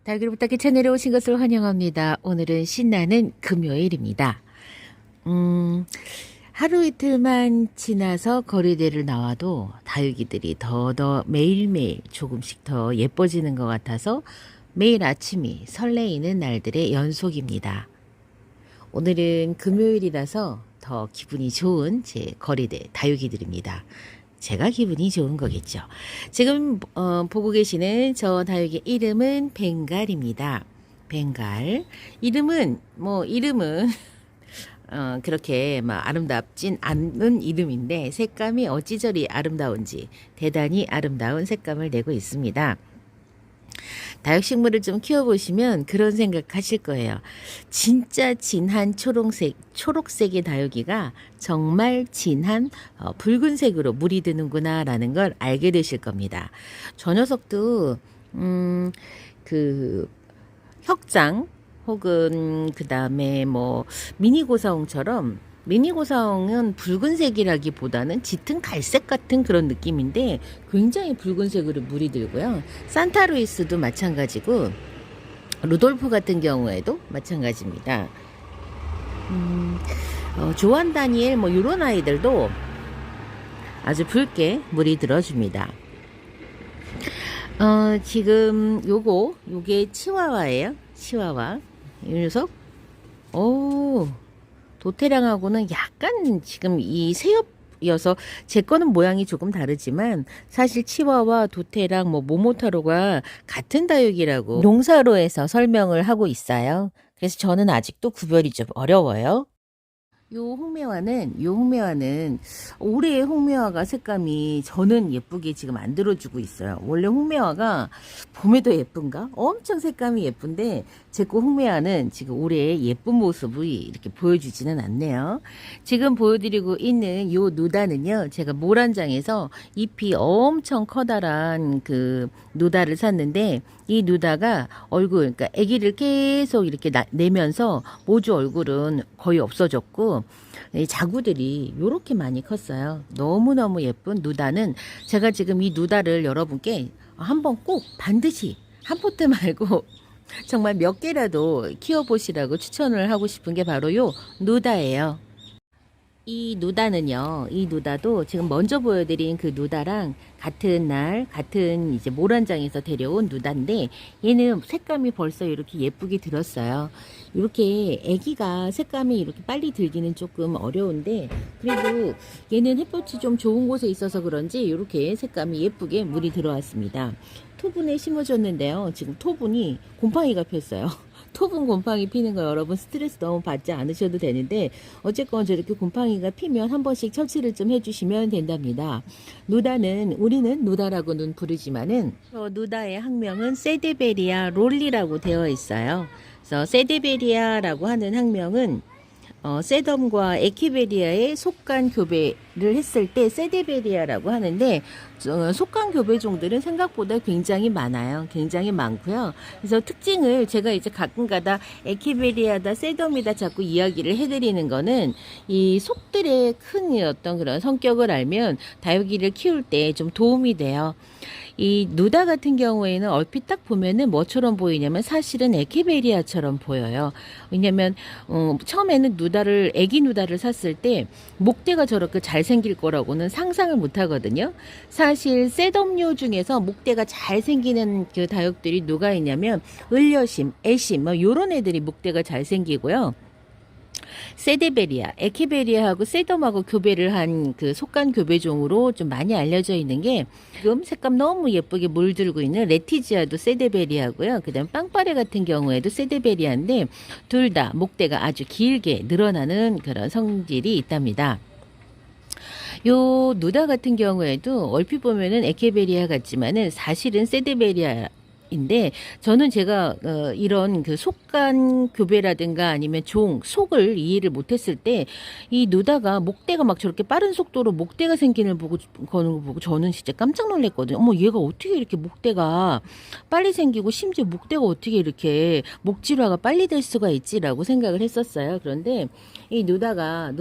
달걀 부탁기 채널에 오신 것을 환영합니다. 오늘은 신나는 금요일입니다. 하루 이틀만 지나서 거리대를 나와도 다육이들이 더 매일매일 조금씩 더 예뻐지는 것 같아서 매일 아침이 설레이는 날들의 연속입니다. 오늘은 금요일이라서 더 기분이 좋은 제 거리대 다육이들입니다. 제가 기분이 좋은 거겠죠. 지금 보고 계시는 저 다육이 이름은 벵갈입니다. 벵갈. 이름은 그렇게 막 아름답진 않은 이름인데 색감이 어찌저리 아름다운지 대단히 아름다운 색감을 내고 있습니다. 다육식물을 좀 키워보시면 그런 생각 하실 거예요. 진짜 진한 초록색의 다육이가 정말 진한 붉은색으로 물이 드는구나 라는 걸 알게 되실 겁니다. 저 녀석도 그 혁장 혹은 그 다음에 뭐 미니고사홍처럼 미니고사홍은 붉은색이라기보다는 짙은 갈색 같은 그런 느낌인데 굉장히 붉은색으로 물이 들고요. 산타루이스도 마찬가지고 루돌프 같은 경우에도 마찬가지입니다. 조한 다니엘 뭐 이런 아이들도 아주 붉게 물이 들어줍니다. 지금 요게 치와와예요. 치와와. 이 녀석. 도태량하고는 약간 지금 이 새엽이어서 제 거는 모양이 조금 다르지만 사실 치와와 도태량 모모타로가 같은 다육이라고 농사로에서 설명을 하고 있어요. 그래서 저는 아직도 구별이 좀 어려워요. 요 홍매화는 올해의 홍매화가 색감이 저는 예쁘게 지금 안 들어주고 있어요. 원래 홍매화가 봄에도 예쁜가? 엄청 색감이 예쁜데 제 거 홍매화는 지금 올해의 예쁜 모습을 이렇게 보여주지는 않네요. 지금 보여드리고 있는 요 누다는요, 제가 모란장에서 잎이 엄청 커다란 그 누다를 샀는데 이 누다가 그러니까 아기를 계속 이렇게 내면서 모주 얼굴은 거의 없어졌고 이 자구들이 이렇게 많이 컸어요. 너무너무 예쁜 누다는 제가 지금 이 누다를 여러분께 한번 꼭 반드시 한 포트 말고 정말 몇 개라도 키워보시라고 추천을 하고 싶은 게 바로 요 누다예요. 이 누다도 지금 먼저 보여드린 그 누다랑 같은 이제 모란장에서 데려온 누다인데 얘는 색감이 벌써 이렇게 예쁘게 들었어요. 이렇게 아기가 색감이 이렇게 빨리 들기는 조금 어려운데 그래도 얘는 햇볕이 좀 좋은 곳에 있어서 그런지 이렇게 색감이 예쁘게 물이 들어왔습니다. 토분에 심어줬는데요. 지금 토분이 곰팡이가 폈어요. 토분 곰팡이 피는 거 여러분 스트레스 너무 받지 않으셔도 되는데 어쨌건 저렇게 곰팡이가 피면 한 번씩 처치를 좀 해주시면 된답니다. 우리는 누다라고는 부르지만은 누다의 학명은 세데베리아 롤리라고 되어 있어요. 그래서 세데베리아라고 하는 학명은 세덤과 에키베리아의 속간 교배를 했을 때 세데베리아라고 하는데 속간 교배 종들은 생각보다 굉장히 많아요. 굉장히 많고요. 그래서 특징을 제가 이제 가끔가다 에키베리아다 세덤이다 자꾸 이야기를 해드리는 거는 이 속들의 큰 어떤 그런 성격을 알면 다육이를 키울 때 좀 도움이 돼요. 이 누다 같은 경우에는 얼핏 딱 보면은 뭐처럼 보이냐면 사실은 에케베리아처럼 보여요. 왜냐면 처음에는 애기 누다를 샀을 때 목대가 저렇게 잘생길 거라고는 상상을 못 하거든요. 사실 셋업류 중에서 목대가 잘생기는 그 다육들이 누가 있냐면 을려심, 애심 요런 애들이 목대가 잘생기고요. 세데베리아, 에키베리아하고 세덤하고 교배를 한 그 속간 교배종으로 좀 많이 알려져 있는 게 지금 색감 너무 예쁘게 물들고 있는 레티지아도 세데베리아고요. 그다음 빵빠레 같은 경우에도 세데베리아인데 둘 다 목대가 아주 길게 늘어나는 그런 성질이 있답니다. 요 누다 같은 경우에도 얼핏 보면은 에케베리아 같지만은 사실은 세데베리아 인데 저는 제가 이런 그 속간 교배라든가 아니면 속을 이해를 못했을 때 이 누다가 목대가 막 저렇게 빠른 속도로 목대가 생기는 거는 거 보고 저는 진짜 깜짝 놀랐거든요. 어머 얘가 어떻게 이렇게 목대가 빨리 생기고 심지어 목대가 어떻게 이렇게 목질화가 빨리 될 수가 있지라고 생각을 했었어요. 그런데 이 누다가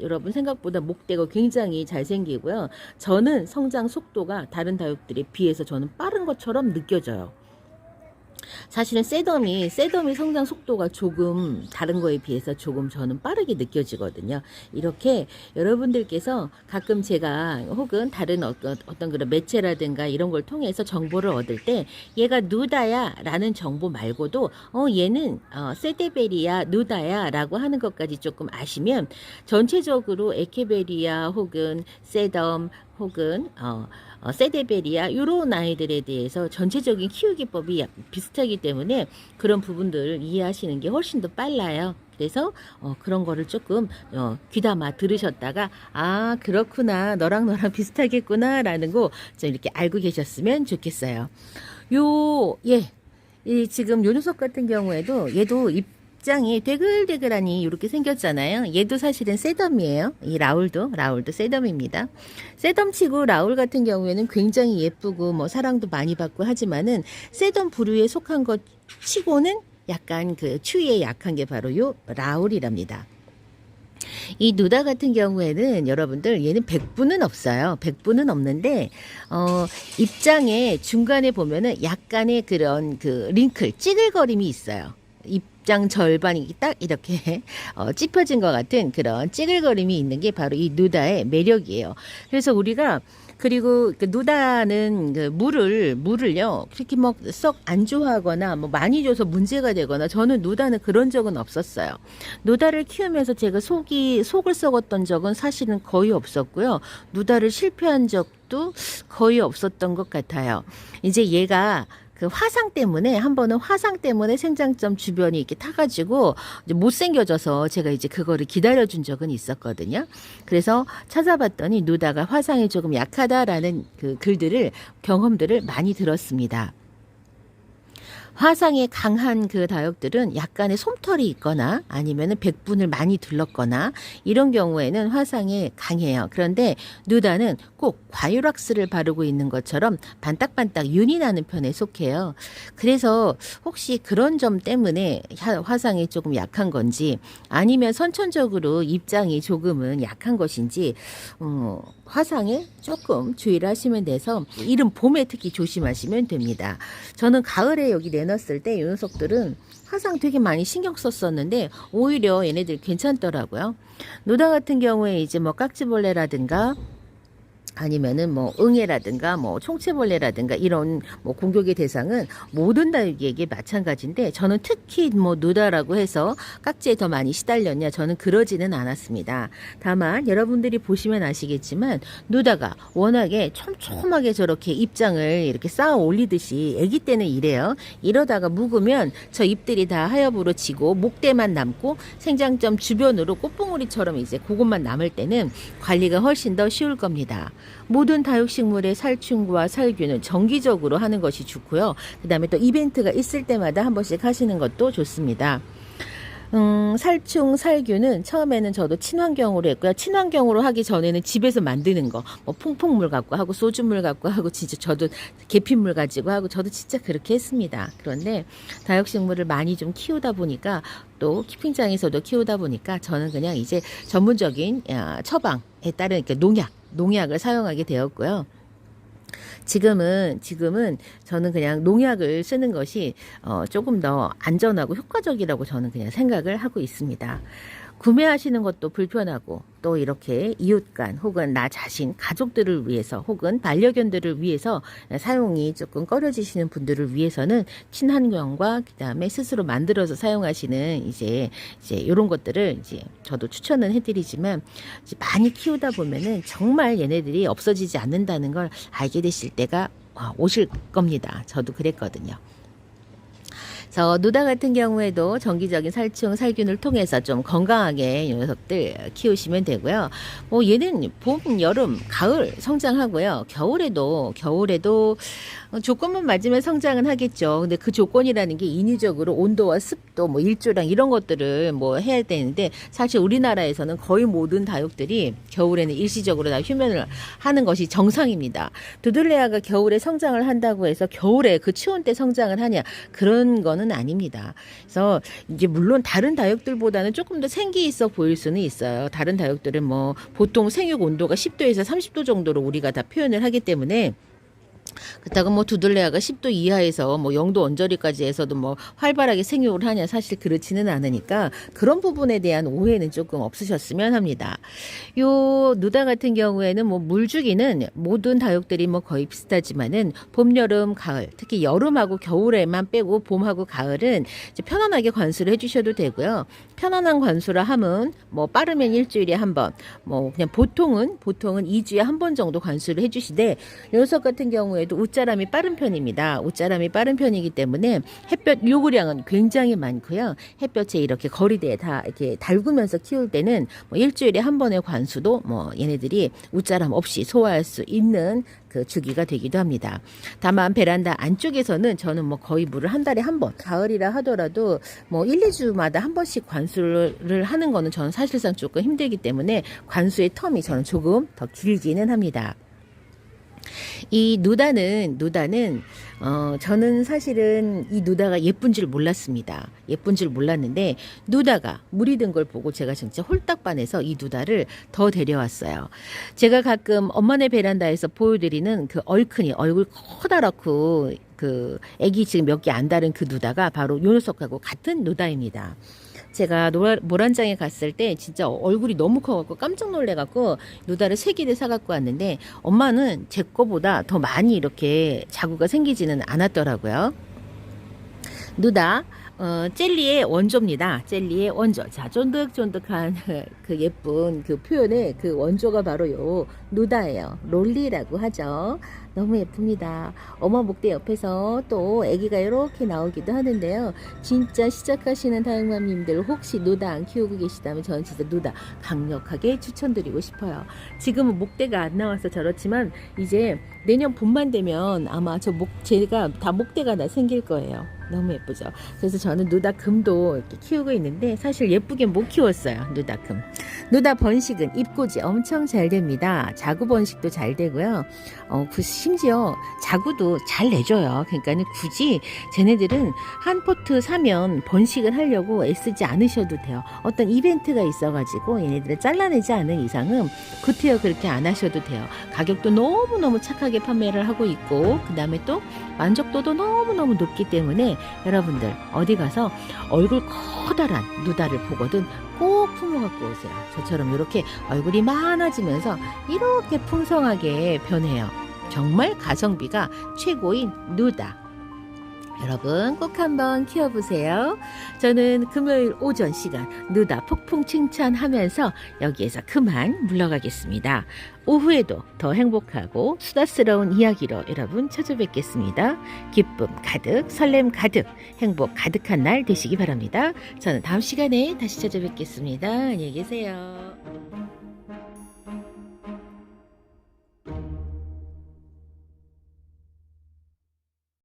여러분 생각보다 목대가 굉장히 잘 생기고요. 저는 성장 속도가 다른 다육들에 비해서 저는 빠른 것처럼 느껴져요. 사실은 셋덤이 성장 속도가 조금 다른 거에 비해서 조금 저는 빠르게 느껴지거든요. 이렇게 여러분들께서 가끔 제가 혹은 다른 어떤 그런 매체라든가 이런 걸 통해서 정보를 얻을 때 얘가 누다야 라는 정보 말고도 얘는 세데베리아 누다야 라고 하는 것까지 조금 아시면 전체적으로 에케베리아 혹은 셋덤 혹은 세데베리아 요런 아이들에 대해서 전체적인 키우기법이 비슷하기 때문에 그런 부분들을 이해하시는 게 훨씬 더 빨라요. 그래서 그런 거를 조금 귀담아 들으셨다가 아 그렇구나 너랑 비슷하겠구나 라는 거 좀 이렇게 알고 계셨으면 좋겠어요. 이 지금 요 녀석 같은 경우에도 얘도 입장이 되글되글하니 이렇게 생겼잖아요. 얘도 사실은 셋덤이에요. 이 라울도 셋덤입니다. 셋덤치고 라울 같은 경우에는 굉장히 예쁘고 뭐 사랑도 많이 받고 하지만은 셋덤 부류에 속한 것 치고는 약간 그 추위에 약한 게 바로 요 라울이랍니다. 이 누다 같은 경우에는 여러분들 얘는 100분은 없어요. 100분은 없는데 입장에 중간에 보면은 약간의 그런 그 링클 찌글거림이 있어요. 입장 절반이 딱 이렇게 찝혀진 것 같은 그런 찌글거림이 있는 게 바로 이 누다의 매력이에요. 그래서 우리가 그리고 그 누다는 그 물을요 그렇게 막 썩 안 좋아하거나 뭐 많이 줘서 문제가 되거나 저는 누다는 그런 적은 없었어요. 누다를 키우면서 제가 속을 썩었던 적은 사실은 거의 없었고요. 누다를 실패한 적도 거의 없었던 것 같아요. 이제 얘가 그 한 번은 화상 때문에 생장점 주변이 이렇게 타가지고 이제 못생겨져서 제가 이제 그거를 기다려준 적은 있었거든요. 그래서 찾아봤더니 누다가 화상이 조금 약하다라는 그 경험들을 많이 들었습니다. 화상에 강한 그 다육들은 약간의 솜털이 있거나 아니면은 백분을 많이 둘렀거나 이런 경우에는 화상에 강해요. 그런데 누다는 꼭 과유락스를 바르고 있는 것처럼 반딱반딱 윤이 나는 편에 속해요. 그래서 혹시 그런 점 때문에 화상이 조금 약한 건지 아니면 선천적으로 입장이 조금은 약한 것인지 화상에 조금 주의를 하시면 돼서 이른 봄에 특히 조심하시면 됩니다. 저는 가을에 여기 내놨을 때 이 녀석들은 화상 되게 많이 신경 썼었는데 오히려 얘네들 괜찮더라고요. 누다 같은 경우에 이제 뭐 깍지벌레라든가 아니면은 뭐 응애라든가 뭐 총체벌레라든가 이런 뭐 공격의 대상은 모든 다육이에게 마찬가지인데 저는 특히 뭐 누다라고 해서 깍지에 더 많이 시달렸냐 저는 그러지는 않았습니다. 다만 여러분들이 보시면 아시겠지만 누다가 워낙에 촘촘하게 저렇게 입장을 이렇게 쌓아 올리듯이 아기 때는 이래요. 이러다가 묵으면 저 잎들이 다 하엽으로 지고 목대만 남고 생장점 주변으로 꽃봉오리처럼 이제 그것만 남을 때는 관리가 훨씬 더 쉬울 겁니다. 모든 다육식물의 살충과 살균은 정기적으로 하는 것이 좋고요. 그 다음에 또 이벤트가 있을 때마다 한 번씩 하시는 것도 좋습니다. 살충, 살균은 처음에는 저도 친환경으로 했고요. 친환경으로 하기 전에는 집에서 만드는 거, 뭐 퐁퐁물 갖고 하고 소주물 갖고 하고 진짜 저도 계피물 가지고 하고 저도 진짜 그렇게 했습니다. 그런데 다육식물을 많이 좀 키우다 보니까 또 키핑장에서도 키우다 보니까 저는 그냥 이제 전문적인 처방에 따른 이렇게 농약을 사용하게 되었고요. 지금은 저는 그냥 농약을 쓰는 것이 조금 더 안전하고 효과적이라고 저는 그냥 생각을 하고 있습니다. 구매하시는 것도 불편하고 또 이렇게 이웃 간 혹은 나 자신 가족들을 위해서 혹은 반려견들을 위해서 사용이 조금 꺼려지시는 분들을 위해서는 친환경과 그다음에 스스로 만들어서 사용하시는 이제 이런 것들을 이제 저도 추천은 해드리지만 이제 많이 키우다 보면은 정말 얘네들이 없어지지 않는다는 걸 알게 되실 때가 오실 겁니다. 저도 그랬거든요. 그래서 누다 같은 경우에도 정기적인 살충, 살균을 통해서 좀 건강하게 이 녀석들 키우시면 되고요. 뭐 얘는 봄, 여름, 가을 성장하고요. 겨울에도 조건만 맞으면 성장은 하겠죠. 근데 그 조건이라는 게 인위적으로 온도와 습도, 뭐 일조량 이런 것들을 뭐 해야 되는데 사실 우리나라에서는 거의 모든 다육들이 겨울에는 일시적으로 다 휴면을 하는 것이 정상입니다. 두들레아가 겨울에 성장을 한다고 해서 겨울에 그 추운 때 성장을 하냐 그런 거는 아닙니다. 그래서 이제 물론 다른 다육들보다는 조금 더 생기 있어 보일 수는 있어요. 다른 다육들은 뭐 보통 생육 온도가 10도에서 30도 정도로 우리가 다 표현을 하기 때문에 그렇다고 뭐 두들레아가 10도 이하에서 뭐 0도 언저리까지 해서도 뭐 활발하게 생육을 하냐, 사실 그렇지는 않으니까 그런 부분에 대한 오해는 조금 없으셨으면 합니다. 요 누다 같은 경우에는 뭐 물주기는 모든 다육들이 뭐 거의 비슷하지만은 봄, 여름, 가을, 특히 여름하고 겨울에만 빼고 봄하고 가을은 이제 편안하게 관수를 해주셔도 되고요. 편안한 관수라 함은 뭐 빠르면 일주일에 한 번, 뭐 그냥 보통은 2주에 한 번 정도 관수를 해주시되, 녀석 같은 경우에도 웃자람이 빠른 편입니다. 웃자람이 빠른 편이기 때문에 햇볕 요구량은 굉장히 많고요. 햇볕에 이렇게 거리대에 다 이렇게 달구면서 키울 때는 뭐 일주일에 한 번의 관수도 뭐 얘네들이 웃자람 없이 소화할 수 있는 그 주기가 되기도 합니다. 다만 베란다 안쪽에서는 저는 뭐 거의 물을 한 달에 한 번, 가을이라 하더라도 뭐 1, 2주마다 한 번씩 관수를 하는 거는 저는 사실상 조금 힘들기 때문에 관수의 텀이 저는 조금 더 길기는 합니다. 이 누다는 저는 사실은 이 누다가 예쁜 줄 몰랐습니다. 예쁜 줄 몰랐는데 누다가 물이 든 걸 보고 제가 진짜 홀딱 반해서 이 누다를 더 데려왔어요. 제가 가끔 엄마네 베란다에서 보여드리는 그 얼큰이 얼굴 커다랗고 그 애기 지금 몇 개 안 다른 그 누다가 바로 요 녀석하고 같은 누다입니다. 제가 모란장에 갔을 때 진짜 얼굴이 너무 커갖고 깜짝 놀래갖고 누다를 3개를 사갖고 왔는데 엄마는 제 거보다 더 많이 이렇게 자구가 생기지는 않았더라고요. 누다 젤리의 원조입니다. 젤리의 원조. 자, 쫀득쫀득한 그 예쁜 그 표현의 그 원조가 바로 요 누다예요. 롤리라고 하죠. 너무 예쁩니다. 엄마 목대 옆에서 또 아기가 이렇게 나오기도 하는데요. 진짜 시작하시는 다육맘님들 혹시 누다 안 키우고 계시다면 저는 진짜 누다 강력하게 추천드리고 싶어요. 지금은 목대가 안 나와서 저렇지만 이제 내년 봄만 되면 아마 제가 다 목대가 다 생길 거예요. 너무 예쁘죠. 그래서 저는 누다금도 이렇게 키우고 있는데 사실 예쁘게 못 키웠어요. 누다금. 누다 번식은 잎꽂이 엄청 잘 됩니다. 자구 번식도 잘 되고요. 심지어 자구도 잘 내줘요. 그러니까 굳이 쟤네들은 한 포트 사면 번식을 하려고 애쓰지 않으셔도 돼요. 어떤 이벤트가 있어가지고 얘네들을 잘라내지 않은 이상은 구태여 그렇게 안 하셔도 돼요. 가격도 너무너무 착하게 판매를 하고 있고 그 다음에 또 만족도도 너무너무 높기 때문에 여러분들 어디 가서 얼굴 커다란 누다를 보거든 꼭 품어갖고 오세요. 저처럼 이렇게 얼굴이 많아지면서 이렇게 풍성하게 변해요. 정말 가성비가 최고인 누다. 여러분 꼭 한번 키워보세요. 저는 금요일 오전 시간 누다 폭풍 칭찬하면서 여기에서 그만 물러가겠습니다. 오후에도 더 행복하고 수다스러운 이야기로 여러분 찾아뵙겠습니다. 기쁨 가득, 설렘 가득, 행복 가득한 날 되시기 바랍니다. 저는 다음 시간에 다시 찾아뵙겠습니다. 안녕히 계세요.